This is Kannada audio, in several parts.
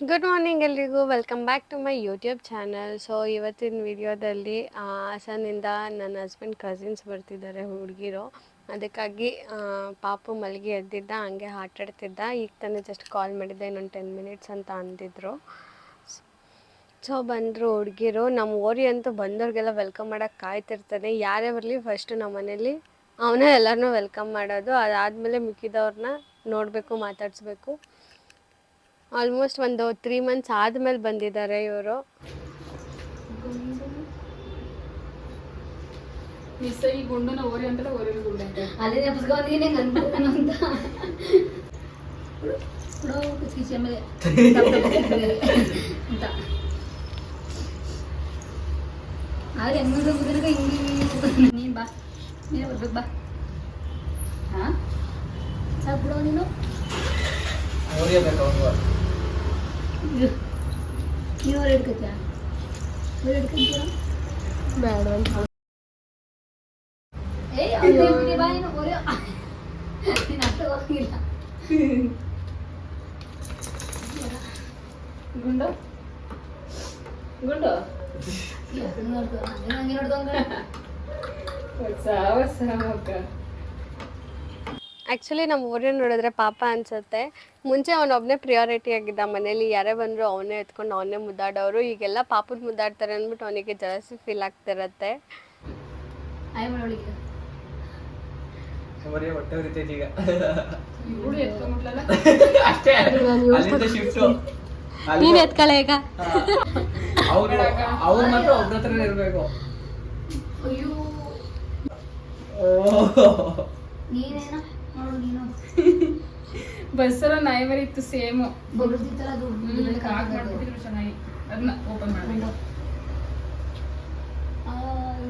ಗುಡ್ ಮಾರ್ನಿಂಗ್ ಎಲ್ರಿಗೂ welcome back to my YouTube channel. So ಇವತ್ತಿನ ವಿಡಿಯೋದಲ್ಲಿ ಹಾಸನಿಂದ ನನ್ನ ಹಸ್ಬೆಂಡ್ ಕಸಿನ್ಸ್ ಬರ್ತಿದ್ದಾರೆ ಹುಡುಗಿರು. ಅದಕ್ಕಾಗಿ ಪಾಪು ಮಲಗಿ ಎದ್ದಿದ್ದ, ಹಂಗೆ ಆಟಾಡ್ತಿದ್ದ. ಈಗ ತಾನೇ ಜಸ್ಟ್ ಕಾಲ್ ಮಾಡಿದ್ದೆ, ಇನ್ನೊಂದು 10 ಮಿನಿಟ್ಸ್ ಅಂತ ಅಂದಿದ್ರು. ಸೊ ಬಂದರು ಹುಡುಗಿರು. ನಮ್ಮ ಓರಿ ಅಂತೂ ಬಂದವ್ರಿಗೆಲ್ಲ ವೆಲ್ಕಮ್ ಮಾಡೋಕ್ಕೆ ಕಾಯ್ತಿರ್ತಾನೆ. ಯಾರೇ ಬರಲಿ ಫಸ್ಟು ನಮ್ಮ ಮನೇಲಿ ಅವನೇ ಎಲ್ಲರನ್ನೂ ವೆಲ್ಕಮ್ ಮಾಡೋದು. ಅದಾದಮೇಲೆ ಮಿಕ್ಕಿದವ್ರನ್ನ ನೋಡಬೇಕು, ಮಾತಾಡಿಸ್ಬೇಕು. ಆಲ್ಮೋಸ್ಟ್ ಒಂದು 3 ಮಂತ್ಸ್ ಆದಮೇಲೆ ಬಂದಿದ್ದಾರೆ ಇವರು. ಈ ಗುಂಡನ ಓರಿ ಅಂತಲ್ಲ, ಓರಿ ಗುಂಡ ಅಂತ ಅದೇ ನೆಪಸ್ಕೊಂಡೀನಿ ಅನ್ಕೊಂಡು ಅಂತ ಕುಚ್ಕಿಸಿ ಆಮೇಲೆ ಅಂತ ಆದ್ರೆ ಹೆಂಗ ಹಿಂಗೆ ನೀನು ಬಾ, ನೀನು ಬರ್ಬೇಕು ಬಾ. ಹಾಂ ಸಾಕು ಬಿಡೋ ನೀನು. ನೀವು ಅವ್ರು ಹಿಡ್ಕೊತೀಯ, ಅವ್ರು ಹಿಡ್ಕೊಂತೀರ ಬೇಡ ಅಂತ ಬಾ. ನೀನು ಓರಿಯೋ ನೀನು ಅರ್ಥ ಹೋಗಿಲ್ಲ. ಗುಂಡು ಗುಂಡು ಹಂಗೆ ನೋಡ್ದಂಗ ಆ್ಯಕ್ಚುಲಿ ನಮ್ಮ ಊರಿನ ನೋಡಿದ್ರೆ ಪಾಪ ಅನಿಸುತ್ತೆ. ಮುಂಚೆ ಅವನೊಬ್ಬನೇ ಪ್ರಿಯಾರಿಟಿ ಆಗಿದ್ದ ಮನೇಲಿ. ಯಾರೇ ಬಂದರೂ ಅವನೇ ಎತ್ಕೊಂಡು ಅವನೇ ಮುದ್ದಾಡೋರು. ಈಗೆಲ್ಲ ಪಾಪದ ಮುದ್ದಾಡ್ತಾರೆ ಅಂದ್ಬಿಟ್ಟು ಅವನಿಗೆ ಜಾಸ್ತಿ ಫೀಲ್ ಆಗ್ತಿರತ್ತೆ. ಆಯ್ ಮಾಡೋಳಿಗೆ ಹೊಟ್ಟೆ ಉರಿತೈತಿ ಈಗ. ಇವಳು ಎತ್ಕೊಂಡ್ಬಿಟ್ಲಲ್ಲ ಅಷ್ಟೇ, ಅಲ್ಲಿಂದ ಶಿಫ್ಟು. ನೀನು ಎತ್ಕೊಳ್ಳೆ ಈಗ. ಅವ್ರು ಮಾತ್ರ ಒಬ್ರ ಹತ್ರನೇ ಇರ್ಬೇಕು. ಅಯ್ಯೋ ನೀನೇನ ನೋಡು ನೀನು. ಬಸ್ಸಲ್ಲ ನಾಯಿ ಮರಿ ಇತ್ತು ಸೇಮು. ಬಗ್ದಿತ್ತಲ್ಲ ಅದು ಹಾಕ್ ಮಾಡ್ಬಿಟ್ಟಿದ್ರು ಚೆನ್ನಾಗಿ. ಅದನ್ನ ಓಪನ್ ಮಾಡ್ಬೇಕು.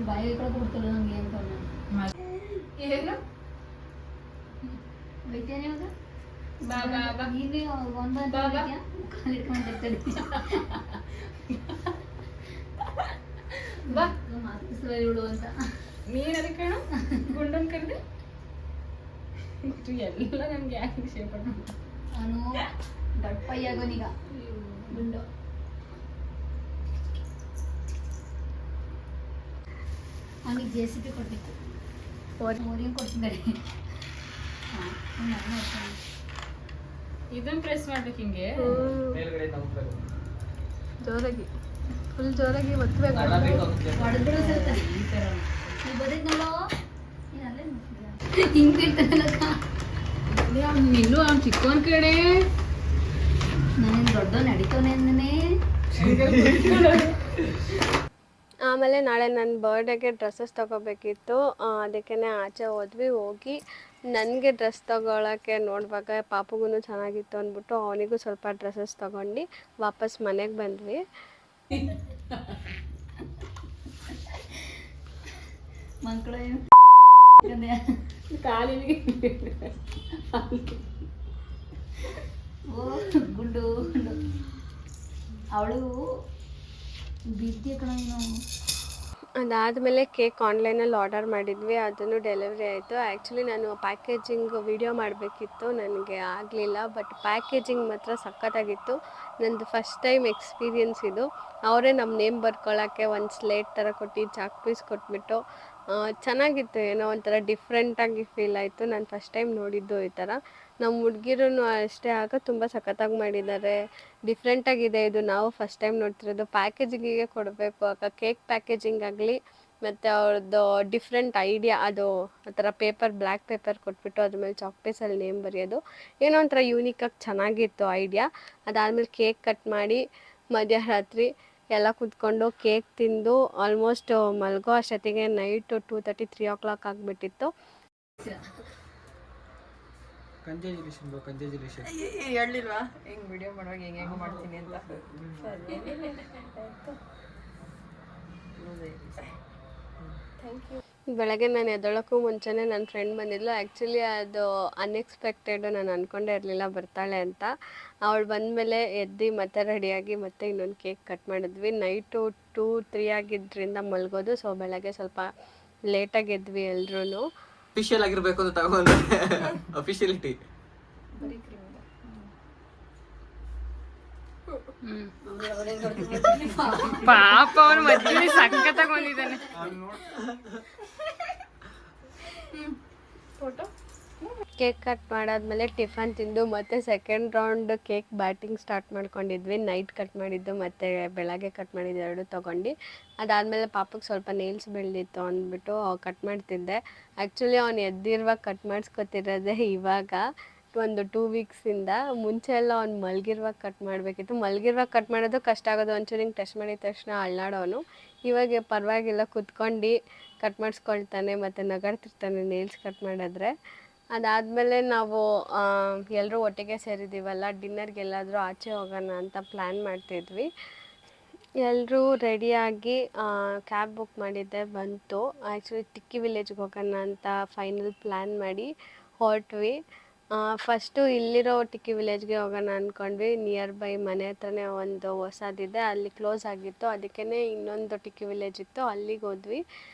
ಬಾಯಿ ಕಡೆ ಕೊಡ್ತಲ್ಲ ನನಗೆ ಅಂತ ಏನು ಬೈತೇನೆ ಇವಾಗ. ಬಾ ಬಾ ಬಾ. ನೀವೇ ಒಂದು ಕಾಲು ಇಟ್ಕೊಂಡು ಬಾ ಮಾತಿಸುವ ಇವಳು ಅಂತ ನೀನ್ ಅದಕ್ಕೆ ಕಣೋ ಗುಂಡನ್ ಕರೆದು ಎಲ್ಲ ನಮ್ಗೆ ಯಾಕೆ ವಿಷಯ ಪಡ. ಅವನು ದಡ್ಪಯ್ಯಾಗೋನೀಗ ಗುಂಡು. ಅವನಿಗೆ JCB ಕೊಡ್ಬೇಕು, ಓರಿಯನ್ ಕೊಡ್ತಿದ್ದಾರೆ. ಇದನ್ನ ಪ್ರೆಸ್ ಮಾಡ್ಬೇಕು ಹಿಂಗೆ. ಮೇಲ್ಗಡೆ ತಗೊಂಡ್ಬೇಕು. ಜೋರಾಗಿ, ಫುಲ್ ಜೋರಾಗಿ ಒತ್ತಬೇಕು. ಹೊಡೆದ್ಬಿಡೋ ಸ್ವಲ್ಪ ಈ ಥರ ನೀವು ಬದಕ್ನಲ್ಲೋ ನೀನು ಅಲ್ಲೇ ನೋಡ್ತಿದ್ಯಾ ಹಿಂಗೆ ಇರ್ತಾನಲ್ಲಕ್ಕ. ನಿಲ್ಲು ಅವ್ನು ಚಿಕ್ಕವನ್ ಕಡೆ. ನಾನೇನು ದೊಡ್ಡ ನಡೀತವನೇ. ಆಮೇಲೆ ನಾಳೆ ನನ್ನ ಬರ್ಡೇಗೆ ಡ್ರೆಸ್ಸಸ್ ತೊಗೋಬೇಕಿತ್ತು. ಅದಕ್ಕೆ ಆಚೆ ಹೋದ್ವಿ. ಹೋಗಿ ನನಗೆ ಡ್ರೆಸ್ ತೊಗೊಳಕ್ಕೆ ನೋಡುವಾಗ ಪಾಪುಗೂ ಚೆನ್ನಾಗಿತ್ತು ಅಂದ್ಬಿಟ್ಟು ಅವನಿಗೂ ಸ್ವಲ್ಪ ಡ್ರೆಸ್ಸಸ್ ತೊಗೊಂಡು ವಾಪಸ್ ಮನೆಗೆ ಬಂದ್ವಿ. ಮಕ್ಕಳು ಕಾಲಿಗೆ ಓ ಗುಂಡು ಗುಂಡು ಅವಳು ಬಿದ್ದೆ ಕಣ ನೀನು. ಅದಾದಮೇಲೆ ಕೇಕ್ ಆನ್ಲೈನಲ್ಲಿ ಆರ್ಡರ್ ಮಾಡಿದ್ವಿ, ಅದನ್ನು ಡೆಲಿವರಿ ಆಯಿತು. ಆ್ಯಕ್ಚುಲಿ ನಾನು ಪ್ಯಾಕೇಜಿಂಗ್ ವಿಡಿಯೋ ಮಾಡಬೇಕಿತ್ತು, ನನಗೆ ಆಗಲಿಲ್ಲ. ಬಟ್ ಪ್ಯಾಕೇಜಿಂಗ್ ಮಾತ್ರ ಸಖತ್ತಾಗಿತ್ತು. ನಂದು ಫಸ್ಟ್ ಟೈಮ್ ಎಕ್ಸ್ಪೀರಿಯನ್ಸ್ ಇದು. ಅವರೇ ನಮ್ಮ ನೇಮ್ ಬರ್ಕೊಳ್ಳೋಕ್ಕೆ ಒಂದು ಸ್ಲೇಟ್ ಥರ ಕೊಟ್ಟು ಚಾಕ್ ಪೀಸ್ ಕೊಟ್ಬಿಟ್ಟು ಚೆನ್ನಾಗಿತ್ತು. ಏನೋ ಒಂಥರ ಡಿಫ್ರೆಂಟಾಗಿ ಫೀಲ್ ಆಯಿತು. ನಾನು ಫಸ್ಟ್ ಟೈಮ್ ನೋಡಿದ್ದು ಈ ಥರ. ನಮ್ಮ ಹುಡುಗಿರೂ ಅಷ್ಟೇ, ಆಗ ತುಂಬ ಸಖತ್ತಾಗಿ ಮಾಡಿದ್ದಾರೆ. ಡಿಫ್ರೆಂಟಾಗಿದೆ ಇದು, ನಾವು ಫಸ್ಟ್ ಟೈಮ್ ನೋಡ್ತಿರೋದು. ಪ್ಯಾಕೇಜಿಂಗಿಗೆ ಕೊಡಬೇಕು ಆಗ, ಕೇಕ್ ಪ್ಯಾಕೇಜಿಂಗ್ ಆಗಲಿ ಮತ್ತು ಅವ್ರದ್ದು ಡಿಫ್ರೆಂಟ್ ಐಡಿಯಾ. ಅದು ಆ ಥರ ಪೇಪರ್, ಬ್ಲ್ಯಾಕ್ ಪೇಪರ್ ಕೊಟ್ಬಿಟ್ಟು ಅದ್ರ ಮೇಲೆ ಚಾಕ್ ಪೀಸಲ್ಲಿ ನೇಮ್ ಬರೆಯೋದು ಏನೋ ಒಂಥರ ಯೂನಿಕಾಗಿ ಚೆನ್ನಾಗಿತ್ತು ಐಡಿಯಾ. ಅದಾದಮೇಲೆ ಕೇಕ್ ಕಟ್ ಮಾಡಿ ಮಧ್ಯರಾತ್ರಿ ಎಲ್ಲ ಕೂತ್ಕೊಂಡು ಕೇಕ್ ತಿಂದು ಆಲ್ಮೋಸ್ಟ್ ಮಲಗೋ ಅಷ್ಟೊತ್ತಿಗೆ ನೈಟು 2:30, 3 o'clock ಆಗಿಬಿಟ್ಟಿತ್ತು. ಕಂಜಾಜುಲೇಷನ್ ಹೇಳಿಲ್ವಾ ಹೆಂಗ್ ವಿಡಿಯೋ ಮಾಡುವಾಗ ಹೆಂಗೆ ಮಾಡ್ತೀನಿ ಅಂತ. ಬೆಳಗ್ಗೆ ನಾನು ಎದ್ದೊಳಕ್ಕೂ ಮುಂಚೆನೇ ನನ್ನ ಫ್ರೆಂಡ್ ಬಂದಿದ್ಲು. ಆ್ಯಕ್ಚುಲಿ ಅದು ಅನ್ಎಕ್ಸ್ಪೆಕ್ಟೆಡು, ನಾನು ಅಂದ್ಕೊಂಡೇ ಇರಲಿಲ್ಲ ಬರ್ತಾಳೆ ಅಂತ. ಅವಳು ಬಂದಮೇಲೆ ಎದ್ದು ಮತ್ತೆ ರೆಡಿಯಾಗಿ ಮತ್ತೆ ಇನ್ನೊಂದು ಕೇಕ್ ಕಟ್ ಮಾಡಿದ್ವಿ. ನೈಟು 2-3 ಆಗಿದ್ದರಿಂದ ಮಲಗೋದು. ಸೊ ಬೆಳಗ್ಗೆ ಸ್ವಲ್ಪ ಲೇಟಾಗಿ ಎದ್ವಿ ಎಲ್ರೂ. ಅಫಿಷಿಯಲ್ ಆಗಿರ್ಬೇಕು ಅಂತ ತಗೊಂಡ್ರೆ ಅಫಿಷಿಯಲಿಟಿ. ಪಾಪ ಅವನು ಮಧ್ಯದಲ್ಲಿ ಸಖತ್ತಾಗಿ ಬಂದಿದ್ದಾನೆ. ಫೋಟೋ ಕೇಕ್ ಕಟ್ ಮಾಡಾದ್ಮೇಲೆ ಟಿಫನ್ ತಿಂದು ಮತ್ತೆ second round cake batting start ಮಾಡ್ಕೊಂಡಿದ್ವಿ. ನೈಟ್ ಕಟ್ ಮಾಡಿದ್ದು ಮತ್ತು ಬೆಳಗ್ಗೆ ಕಟ್ ಮಾಡಿದ್ದು ಎರಡು ತೊಗೊಂಡು ಅದಾದಮೇಲೆ ಪಾಪಕ್ಕೆ ಸ್ವಲ್ಪ ನೇಲ್ಸ್ ಬೆಳೆದಿತ್ತು ಅಂದ್ಬಿಟ್ಟು ಕಟ್ ಮಾಡ್ತಿದ್ದೆ. ಆ್ಯಕ್ಚುಲಿ ಅವ್ನು ಎದ್ದಿರುವಾಗ ಕಟ್ ಮಾಡಿಸ್ಕೊತಿರೋದೇ ಇವಾಗ ಒಂದು 2 ವೀಕ್ಸಿಂದ. ಮುಂಚೆ ಎಲ್ಲ ಅವ್ನು ಮಲಗಿರುವಾಗ ಕಟ್ ಮಾಡಬೇಕಿತ್ತು. ಮಲಗಿರುವಾಗ ಕಟ್ ಮಾಡೋದು ಕಷ್ಟ ಆಗೋದು, ಒಂಚೂರು ಹಿಂಗೆ ಟಚ್ ಮಾಡಿದ ತಕ್ಷಣ ಅಳ್ಳಾಡೋನು. ಇವಾಗ ಪರವಾಗಿಲ್ಲ, ಕುತ್ಕೊಂಡು ಕಟ್ ಮಾಡಿಸ್ಕೊಳ್ತಾನೆ ಮತ್ತು ನಗಾಡ್ತಿರ್ತಾನೆ ನೇಲ್ಸ್ ಕಟ್ ಮಾಡಿದ್ರೆ. ಅದಾದಮೇಲೆ ನಾವು ಎಲ್ಲರೂ ಒಟ್ಟಿಗೆ ಸೇರಿದ್ದೀವಲ್ಲ, ಡಿನ್ನರ್ಗೆಲ್ಲಾದರೂ ಆಚೆ ಹೋಗೋಣ ಅಂತ ಪ್ಲ್ಯಾನ್ ಮಾಡ್ತಿದ್ವಿ. ಎಲ್ಲರೂ ರೆಡಿಯಾಗಿ ಕ್ಯಾಬ್ ಬುಕ್ ಮಾಡಿದ್ದೆ, ಬಂತು. ಆ್ಯಕ್ಚುಲಿ ಟಿಕ್ಕಿ ವಿಲೇಜ್ಗೆ ಹೋಗೋಣ ಅಂತ ಫೈನಲ್ ಪ್ಲ್ಯಾನ್ ಮಾಡಿ ಹೊರಟ್ವಿ. ಫಸ್ಟು ಇಲ್ಲಿರೋ ಟಿಕ್ಕಿ ವಿಲೇಜ್ಗೆ ಹೋಗೋಣ ಅಂದ್ಕೊಂಡ್ವಿ. ನಿಯರ್ ಬೈ ಮನೆ ಹತ್ರನೇ ಒಂದು ಹೊಸದಿದೆ, ಅಲ್ಲಿ ಕ್ಲೋಸ್ ಆಗಿತ್ತು. ಅದಕ್ಕೇ ಇನ್ನೊಂದು ಟಿಕ್ಕಿ ವಿಲೇಜ್ ಇತ್ತು, ಅಲ್ಲಿಗೆ ಹೋದ್ವಿ.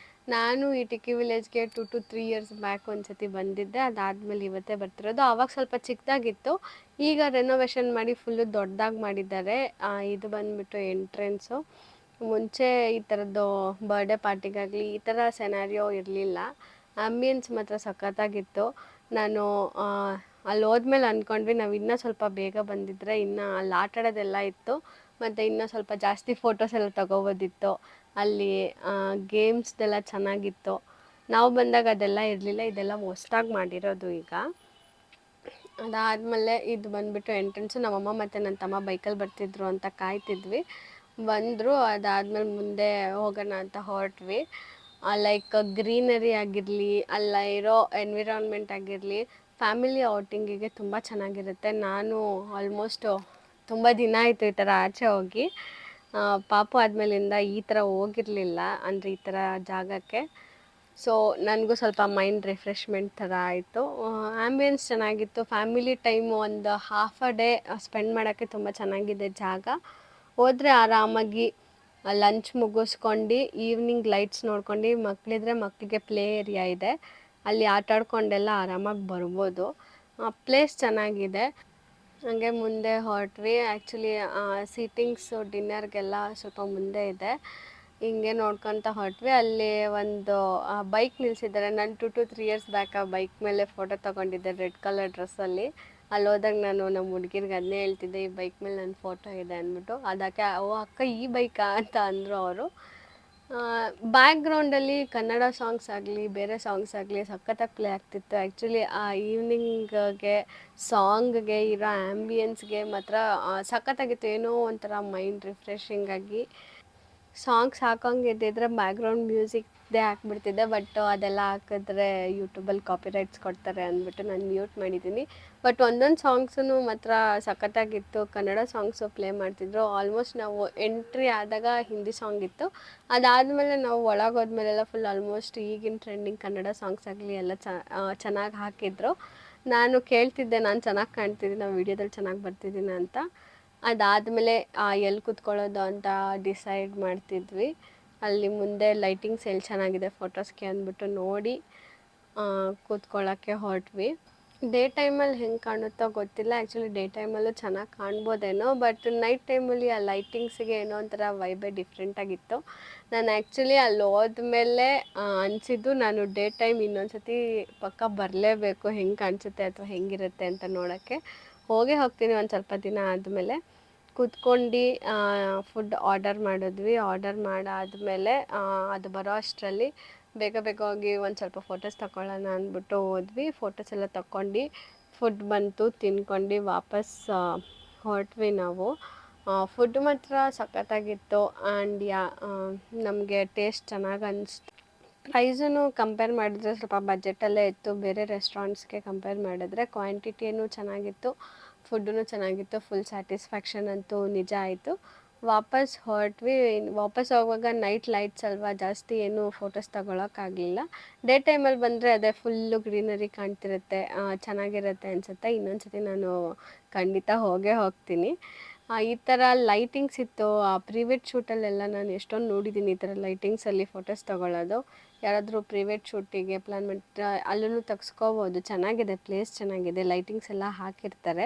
ನಾನು ಈ ಟಿಕ್ಕಿ ವಿಲೇಜ್ಗೆ 2 to 3 ಇಯರ್ಸ್ ಬ್ಯಾಕ್ ಒಂದು ಸತಿ ಬಂದಿದ್ದೆ. ಅದಾದಮೇಲೆ ಇವತ್ತೇ ಬರ್ತಿರೋದು. ಆವಾಗ ಸ್ವಲ್ಪ ಚಿಕ್ಕದಾಗಿತ್ತು, ಈಗ ರೆನೋವೇಷನ್ ಮಾಡಿ ಫುಲ್ಲು ದೊಡ್ಡದಾಗಿ ಮಾಡಿದ್ದಾರೆ. ಇದು ಬಂದುಬಿಟ್ಟು ಎಂಟ್ರೆನ್ಸು. ಮುಂಚೆ ಈ ಥರದ್ದು ಬರ್ಡೇ ಪಾರ್ಟಿಗಾಗಲಿ ಈ ಥರ ಸೆನಾರಿಯೋ ಇರಲಿಲ್ಲ. ಆಂಬಿಯನ್ಸ್ ಮಾತ್ರ ಸಖತ್ತಾಗಿತ್ತು. ನಾನು ಅಲ್ಲಿ ಹೋದ್ಮೇಲೆ ಅಂದ್ಕೊಂಡ್ವಿ ನಾವು ಇನ್ನೂ ಸ್ವಲ್ಪ ಬೇಗ ಬಂದಿದ್ದರೆ ಇನ್ನೂ ಅಲ್ಲಿ ಆಟಾಡೋದೆಲ್ಲ ಇತ್ತು ಮತ್ತು ಇನ್ನೂ ಸ್ವಲ್ಪ ಜಾಸ್ತಿ ಫೋಟೋಸ್ ಎಲ್ಲ ತೊಗೋಬೋದಿತ್ತು. ಅಲ್ಲಿ ಗೇಮ್ಸ್ದೆಲ್ಲ ಚೆನ್ನಾಗಿತ್ತು. ನಾವು ಬಂದಾಗ ಅದೆಲ್ಲ ಇರಲಿಲ್ಲ, ಇದೆಲ್ಲ ಹೊಸ್ದಾಗಿ ಮಾಡಿರೋದು ಈಗ. ಅದಾದಮೇಲೆ ಇದು ಬಂದುಬಿಟ್ಟು ಎಂಟ್ರೆನ್ಸು. ನಮ್ಮಮ್ಮ ಮತ್ತು ನನ್ನ ತಮ್ಮ ಬೈಕಲ್ಲಿ ಬರ್ತಿದ್ರು ಅಂತ ಕಾಯ್ತಿದ್ವಿ, ಬಂದರು. ಅದಾದಮೇಲೆ ಮುಂದೆ ಹೋಗೋಣ ಅಂತ ಹೊರಟ್ವಿ. ಲೈಕ್ ಗ್ರೀನರಿ ಆಗಿರಲಿ, ಅಲ್ಲ ಇರೋ ಎನ್ವಿರಾನ್ಮೆಂಟ್ ಆಗಿರಲಿ, ಫ್ಯಾಮಿಲಿ ಔಟಿಂಗಿಗೆ ತುಂಬ ಚೆನ್ನಾಗಿರುತ್ತೆ. ನಾನು ಆಲ್ಮೋಸ್ಟು ತುಂಬ ದಿನ ಆಯಿತು ಈ ಥರ ಆಚೆ ಹೋಗಿ. ಪಾಪು ಆದಮೇಲಿಂದ ಈ ಥರ ಹೋಗಿರಲಿಲ್ಲ, ಅಂದರೆ ಈ ಥರ ಜಾಗಕ್ಕೆ. ಸೊ ನನಗೂ ಸ್ವಲ್ಪ ಮೈಂಡ್ ರಿಫ್ರೆಶ್ಮೆಂಟ್ ಥರ ಆಯಿತು. ಆ್ಯಂಬಿಯನ್ಸ್ ಚೆನ್ನಾಗಿತ್ತು. ಫ್ಯಾಮಿಲಿ ಟೈಮು ಒಂದು ಹಾಫ್ ಅ ಡೇ ಸ್ಪೆಂಡ್ ಮಾಡೋಕ್ಕೆ ತುಂಬ ಚೆನ್ನಾಗಿದೆ ಜಾಗ. ಹೋದರೆ ಆರಾಮಾಗಿ ಲಂಚ್ ಮುಗಿಸ್ಕೊಂಡು ಈವ್ನಿಂಗ್ ಲೈಟ್ಸ್ ನೋಡ್ಕೊಂಡು, ಮಕ್ಕಳಿದ್ರೆ ಮಕ್ಕಳಿಗೆ ಪ್ಲೇ ಏರಿಯಾ ಇದೆ, ಅಲ್ಲಿ ಆಟಾಡ್ಕೊಂಡೆಲ್ಲ ಆರಾಮಾಗಿ ಬರ್ಬೋದು. ಪ್ಲೇಸ್ ಚೆನ್ನಾಗಿದೆ. ಹಾಗೆ ಮುಂದೆ ಹೊರಟ್ವಿ. ಆ್ಯಕ್ಚುಲಿ ಸೀಟಿಂಗ್ಸು ಡಿನ್ನರ್ಗೆಲ್ಲ ಸ್ವಲ್ಪ ಮುಂದೆ ಇದೆ. ಹಿಂಗೆ ನೋಡ್ಕೊತ ಹೊರಟ್ವಿ. ಅಲ್ಲಿ ಒಂದು ಬೈಕ್ ನಿಲ್ಲಿಸಿದ್ದಾರೆ. ನಾನು 2 to 3 ಇಯರ್ಸ್ ಬ್ಯಾಕ್ ಆ ಬೈಕ್ ಮೇಲೆ ಫೋಟೋ ತೊಗೊಂಡಿದ್ದೆ ರೆಡ್ ಕಲರ್ ಡ್ರೆಸ್ಸಲ್ಲಿ. ಅಲ್ಲಿ ಹೋದಾಗ ನಾನು ನಮ್ಮ ಹುಡುಗಿರ್ಗೆ ಅದನ್ನೇ ಹೇಳ್ತಿದ್ದೆ, ಈ ಬೈಕ್ ಮೇಲೆ ನನ್ನ ಫೋಟೋ ಇದೆ ಅಂದ್ಬಿಟ್ಟು. ಅದಕ್ಕೆ ಓ ಅಕ್ಕ ಈ ಬೈಕಾ ಅಂತ ಅಂದರು ಅವರು. ಬ್ಯಾಕ್ಗ್ರೌಂಡಲ್ಲಿ ಕನ್ನಡ ಸಾಂಗ್ಸ್ ಆಗಲಿ ಬೇರೆ ಸಾಂಗ್ಸ್ ಆಗಲಿ ಸಖತ್ತಾಗಿ ಪ್ಲೇ ಆಗ್ತಿತ್ತು. ಆ್ಯಕ್ಚುಲಿ ಆ ಈವ್ನಿಂಗ್ಗೆ ಸಾಂಗ್ಗೆ ಇರೋ ಆ್ಯಂಬಿಯನ್ಸ್ಗೆ ಮಾತ್ರ ಸಖತ್ತಾಗಿತ್ತು. ಏನೋ ಒಂಥರ ಮೈಂಡ್ ರಿಫ್ರೆಶಿಂಗ್ ಆಗಿ ಸಾಂಗ್ಸ್ ಹಾಕೋಂಗಿದ್ದಿದ್ರೆ ಬ್ಯಾಕ್ಗ್ರೌಂಡ್ ಮ್ಯೂಸಿಕ್ದೇ ಹಾಕ್ಬಿಡ್ತಿದ್ದೆ. ಬಟ್ ಅದೆಲ್ಲ ಹಾಕಿದ್ರೆ ಯೂಟ್ಯೂಬಲ್ಲಿ ಕಾಪಿರೈಟ್ಸ್ ಕೊಡ್ತಾರೆ ಅಂದ್ಬಿಟ್ಟು ನಾನು ಮ್ಯೂಟ್ ಮಾಡಿದ್ದೀನಿ. ಬಟ್ ಒಂದೊಂದು ಸಾಂಗ್ಸೂ ಮಾತ್ರ ಸಖತ್ತಾಗಿತ್ತು. ಕನ್ನಡ ಸಾಂಗ್ಸು ಪ್ಲೇ ಮಾಡ್ತಿದ್ರು. ಆಲ್ಮೋಸ್ಟ್ ನಾವು ಎಂಟ್ರಿ ಆದಾಗ ಹಿಂದಿ ಸಾಂಗ್ ಇತ್ತು. ಅದಾದಮೇಲೆ ನಾವು ಒಳಗೆ ಹೋದ್ಮೇಲೆಲ್ಲ ಫುಲ್ ಆಲ್ಮೋಸ್ಟ್ ಈಗಿನ ಟ್ರೆಂಡಿಂಗ್ ಕನ್ನಡ ಸಾಂಗ್ಸ್ ಆಗಲಿ ಎಲ್ಲ ಚೆನ್ನಾಗಿ ಹಾಕಿದ್ರು. ನಾನು ಕೇಳ್ತಿದ್ದೆ, ನಾನು ಚೆನ್ನಾಗಿ ಕಾಣ್ತಿದ್ದೀನಿ, ನಾವು ವೀಡಿಯೋದಲ್ಲಿ ಚೆನ್ನಾಗಿ ಬರ್ತಿದ್ದೀನಿ ಅಂತ. ಅದಾದಮೇಲೆ ಎಲ್ಲಿ ಕೂತ್ಕೊಳ್ಳೋದು ಅಂತ ಡಿಸೈಡ್ ಮಾಡ್ತಿದ್ವಿ. ಅಲ್ಲಿ ಮುಂದೆ ಲೈಟಿಂಗ್ಸ್ ಎಲ್ಲಿ ಚೆನ್ನಾಗಿದೆ ಫೋಟೋಸ್ಗೆ ಅಂದ್ಬಿಟ್ಟು ನೋಡಿ ಕೂತ್ಕೊಳ್ಳೋಕ್ಕೆ ಹೊರಟ್ವಿ. ಡೇ ಟೈಮಲ್ಲಿ ಹೆಂಗೆ ಕಾಣುತ್ತೋ ಗೊತ್ತಿಲ್ಲ. ಆ್ಯಕ್ಚುಲಿ ಡೇ ಟೈಮಲ್ಲೂ ಚೆನ್ನಾಗಿ ಕಾಣ್ಬೋದೇನೋ, ಬಟ್ ನೈಟ್ ಟೈಮಲ್ಲಿ ಆ ಲೈಟಿಂಗ್ಸಿಗೆ ಏನೋ ಒಂಥರ ವೈಬೇ ಡಿಫ್ರೆಂಟಾಗಿತ್ತು. ನಾನು ಆ್ಯಕ್ಚುಲಿ ಅಲ್ಲಿ ಹೋದ್ಮೇಲೆ ಅನಿಸಿದ್ದು, ನಾನು ಡೇ ಟೈಮ್ ಇನ್ನೊಂದು ಸತಿ ಪಕ್ಕ ಬರಲೇಬೇಕು, ಹೆಂಗೆ ಕಾಣಿಸುತ್ತೆ ಅಥವಾ ಹೆಂಗಿರುತ್ತೆ ಅಂತ ನೋಡೋಕ್ಕೆ. ಹೋಗ್ತೀನಿ ಒಂದು ಸ್ವಲ್ಪ ದಿನ ಆದಮೇಲೆ. ಕೂತ್ಕೊಂಡು ಫುಡ್ ಆರ್ಡರ್ ಮಾಡಿದ್ವಿ. ಆರ್ಡರ್ ಮಾಡಾದಮೇಲೆ ಅದು ಬರೋ ಅಷ್ಟರಲ್ಲಿ ಬೇಗ ಹೋಗಿ ಒಂದು ಸ್ವಲ್ಪ ಫೋಟೋಸ್ ತಗೊಳ್ಳೋಣ ಅಂದ್ಬಿಟ್ಟು ಹೋದ್ವಿ. ಫೋಟೋಸ್ ಎಲ್ಲ ತಗೊಂಡು ಫುಡ್ ಬಂತು, ತಿನ್ಕೊಂಡು ವಾಪಸ್ ಹೊರಟ್ವಿ ನಾವು. ಫುಡ್ ಮಾತ್ರ ಸಖತ್ತಾಗಿತ್ತು. ಆ್ಯಂಡ್ ನಮಗೆ ಟೇಸ್ಟ್ ಚೆನ್ನಾಗಿ ಅನಿಸ್ತು. ಪ್ರೈಸೂ ಕಂಪೇರ್ ಮಾಡಿದ್ರೆ ಸ್ವಲ್ಪ ಬಜೆಟಲ್ಲೇ ಇತ್ತು. ಬೇರೆ ರೆಸ್ಟೋರೆಂಟ್ಸ್ಗೆ ಕಂಪೇರ್ ಮಾಡಿದ್ರೆ ಕ್ವಾಂಟಿಟಿಯೂ ಚೆನ್ನಾಗಿತ್ತು, ಫುಡ್ಡೂ ಚೆನ್ನಾಗಿತ್ತು. ಫುಲ್ ಸ್ಯಾಟಿಸ್ಫ್ಯಾಕ್ಷನ್ ಅಂತೂ ನಿಜ ಆಯಿತು. ವಾಪಸ್ ಹೊರಟ್ವಿ. ವಾಪಸ್ ಹೋಗುವಾಗ ನೈಟ್ ಲೈಟ್ಸ್ ಅಲ್ವಾ, ಜಾಸ್ತಿ ಏನು ಫೋಟೋಸ್ ತಗೊಳಕ್ಕಾಗಲಿಲ್ಲ. ಡೇ ಟೈಮಲ್ಲಿ ಬಂದರೆ ಅದೇ ಫುಲ್ಲು ಗ್ರೀನರಿ ಕಾಣ್ತಿರುತ್ತೆ, ಚೆನ್ನಾಗಿರುತ್ತೆ ಅನಿಸುತ್ತೆ. ಇನ್ನೊಂದು ಸತಿ ನಾನು ಖಂಡಿತ ಹೋಗ್ತೀನಿ. ಈ ಥರ ಲೈಟಿಂಗ್ಸ್ ಇತ್ತು. ಪ್ರೀವೇಟ್ ಶೂಟಲ್ಲೆಲ್ಲ ನಾನು ಎಷ್ಟೊಂದು ನೋಡಿದ್ದೀನಿ ಈ ಥರ ಲೈಟಿಂಗ್ಸಲ್ಲಿ ಫೋಟೋಸ್ ತೊಗೊಳ್ಳೋದು. ಯಾರಾದರೂ ಪ್ರೀವೇಟ್ ಶೂಟಿಗೆ ಪ್ಲ್ಯಾನ್ ಮಾಡಿದ್ರೆ ಅಲ್ಲೂ ತೆಗ್ಸ್ಕೋಬೋದು. ಚೆನ್ನಾಗಿದೆ, ಪ್ಲೇಸ್ ಚೆನ್ನಾಗಿದೆ, ಲೈಟಿಂಗ್ಸ್ ಎಲ್ಲ ಹಾಕಿರ್ತಾರೆ.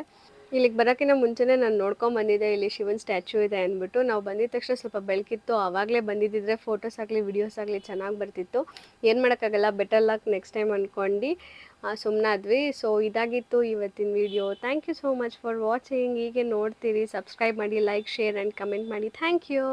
ಇಲ್ಲಿಗೆ ಬರೋಕ್ಕಿಂತ ಮುಂಚೆನೇ ನಾನು ನೋಡ್ಕೊಂಡು ಬಂದಿದ್ದೆ, ಇಲ್ಲಿ ಶಿವನ್ ಸ್ಟ್ಯಾಚ್ಯೂ ಇದೆ ಅಂದ್ಬಿಟ್ಟು. ನಾವು ಬಂದಿದ ತಕ್ಷಣ ಸ್ವಲ್ಪ ಬೆಳಕಿತ್ತು, ಆವಾಗಲೇ ಬಂದಿದ್ದಿದ್ರೆ ಫೋಟೋಸ್ ಆಗಲಿ ವಿಡಿಯೋಸ್ ಆಗಲಿ ಚೆನ್ನಾಗಿ ಬರ್ತಿತ್ತು. ಏನು ಮಾಡೋಕ್ಕಾಗಲ್ಲ, ಬೆಟರ್ ಲಕ್ ನೆಕ್ಸ್ಟ್ ಟೈಮ್ ಅಂದ್ಕೊಂಡು ಸುಮ್ಮನಾದ್ವಿ. ಸೊ ಇದಾಗಿತ್ತು ಇವತ್ತಿನ video. Thank you so much for watching. ಹೀಗೆ ನೋಡ್ತೀರಿ, ಸಬ್ಸ್ಕ್ರೈಬ್ ಮಾಡಿ, ಲೈಕ್, ಶೇರ್ ಆ್ಯಂಡ್ ಕಮೆಂಟ್ ಮಾಡಿ. Thank you.